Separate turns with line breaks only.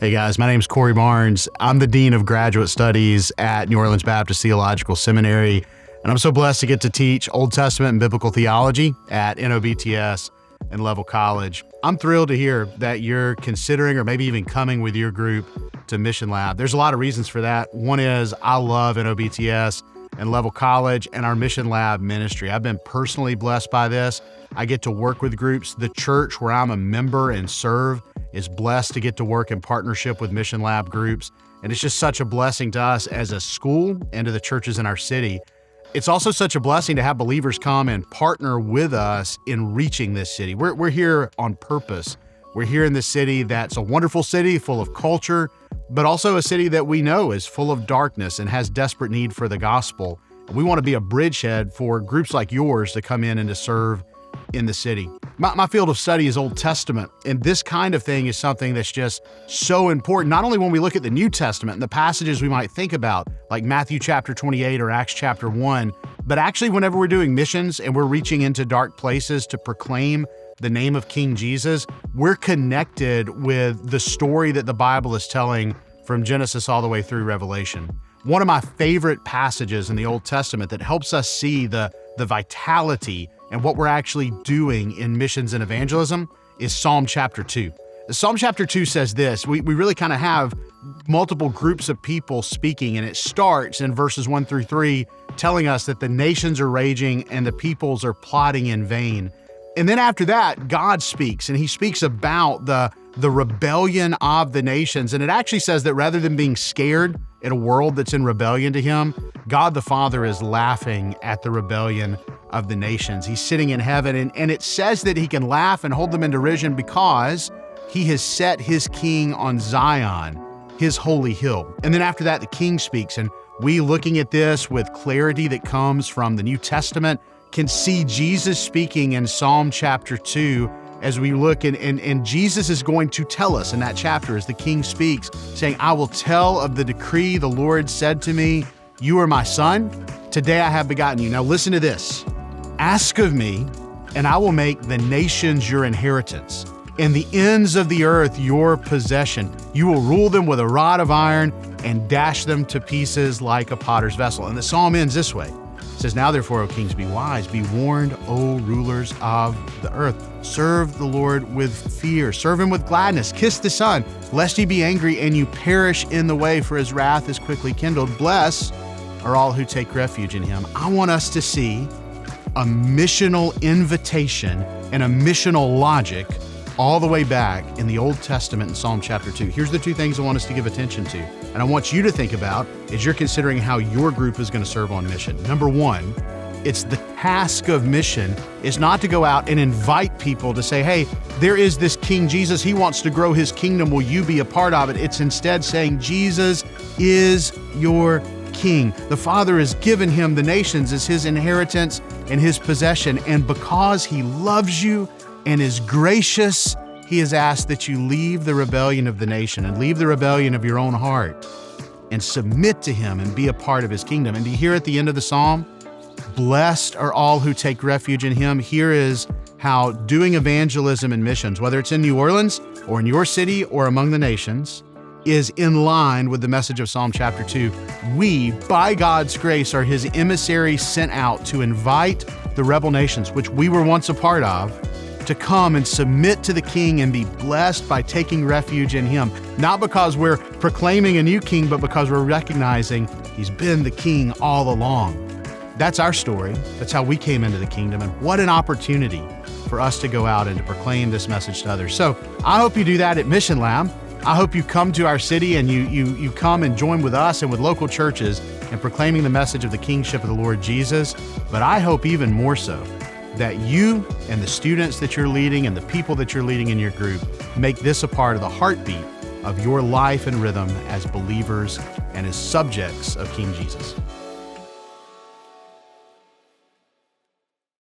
Hey guys, my name is Cory Barnes. I'm the Dean of Graduate Studies at New Orleans Baptist Theological Seminary, and I'm so blessed to get to teach Old Testament and Biblical Theology at NOBTS and Level College. I'm thrilled to hear that you're considering or maybe even coming with your group to Mission Lab. There's a lot of reasons for that. One is I love NOBTS and Level College and our Mission Lab ministry. I've been personally blessed by this. I get to work with groups. The church where I'm a member and serve is blessed to get to work in partnership with Mission Lab groups. And it's just such a blessing to us as a school and to the churches in our city. It's also such a blessing to have believers come and partner with us in reaching this city. We're here on purpose. We're here in this city that's a wonderful city full of culture, but also a city that we know is full of darkness and has desperate need for the gospel. We want to be a bridgehead for groups like yours to come in and to serve in the city. My field of study is Old Testament, and this kind of thing is something that's just so important, not only when we look at the New Testament and the passages we might think about, like Matthew chapter 28 or Acts chapter 1, but actually whenever we're doing missions and we're reaching into dark places to proclaim the name of King Jesus, we're connected with the story that the Bible is telling from Genesis all the way through Revelation. One of my favorite passages in the Old Testament that helps us see the vitality and what we're actually doing in missions and evangelism is Psalm chapter 2. Psalm chapter 2 says this. We really kind of have multiple groups of people speaking, and it starts in verses 1 through 3 telling us that the nations are raging and the peoples are plotting in vain. And then after that, God speaks, and he speaks about the rebellion of the nations. And it actually says that rather than being scared in a world that's in rebellion to him, God the Father is laughing at the rebellion of the nations. He's sitting in heaven, and it says that he can laugh and hold them in derision because he has set his king on Zion, his holy hill. And then after that, the king speaks, and we, looking at this with clarity that comes from the New Testament, can see Jesus speaking in Psalm chapter 2 as we look, and Jesus is going to tell us in that chapter as the king speaks, saying, I will tell of the decree the Lord said to me, you are my son, today I have begotten you. Now listen to this. Ask of me, and I will make the nations your inheritance, and the ends of the earth your possession. You will rule them with a rod of iron and dash them to pieces like a potter's vessel. And the psalm ends this way. It says, now therefore, O kings, be wise, be warned, O rulers of the earth. Serve the Lord with fear, serve him with gladness, kiss the Son, lest he be angry and you perish in the way, for his wrath is quickly kindled. Blessed are all who take refuge in him. I want us to see a missional invitation and a missional logic all the way back in the Old Testament in Psalm chapter 2. Here's the two things I want us to give attention to, and I want you to think about as you're considering how your group is going to serve on mission. Number one, it's the task of mission is not to go out and invite people to say, hey, there is this King Jesus. He wants to grow his kingdom. Will you be a part of it? It's instead saying, Jesus is your King. The Father has given him the nations as his inheritance and his possession. And because he loves you and is gracious, he has asked that you leave the rebellion of the nation and leave the rebellion of your own heart and submit to him and be a part of his kingdom. And do you hear at the end of the psalm? Blessed are all who take refuge in him. Here is how doing evangelism and missions, whether it's in New Orleans or in your city or among the nations, is in line with the message of Psalm chapter 2. We, by God's grace, are his emissaries sent out to invite the rebel nations, which we were once a part of, to come and submit to the king and be blessed by taking refuge in him. Not because we're proclaiming a new king, but because we're recognizing he's been the king all along. That's our story. That's how we came into the kingdom. And what an opportunity for us to go out and to proclaim this message to others. So I hope you do that at Mission Lab. I hope you come to our city and you come and join with us and with local churches in proclaiming the message of the kingship of the Lord Jesus. But I hope even more so that you and the students that you're leading and the people that you're leading in your group make this a part of the heartbeat of your life and rhythm as believers and as subjects of King Jesus.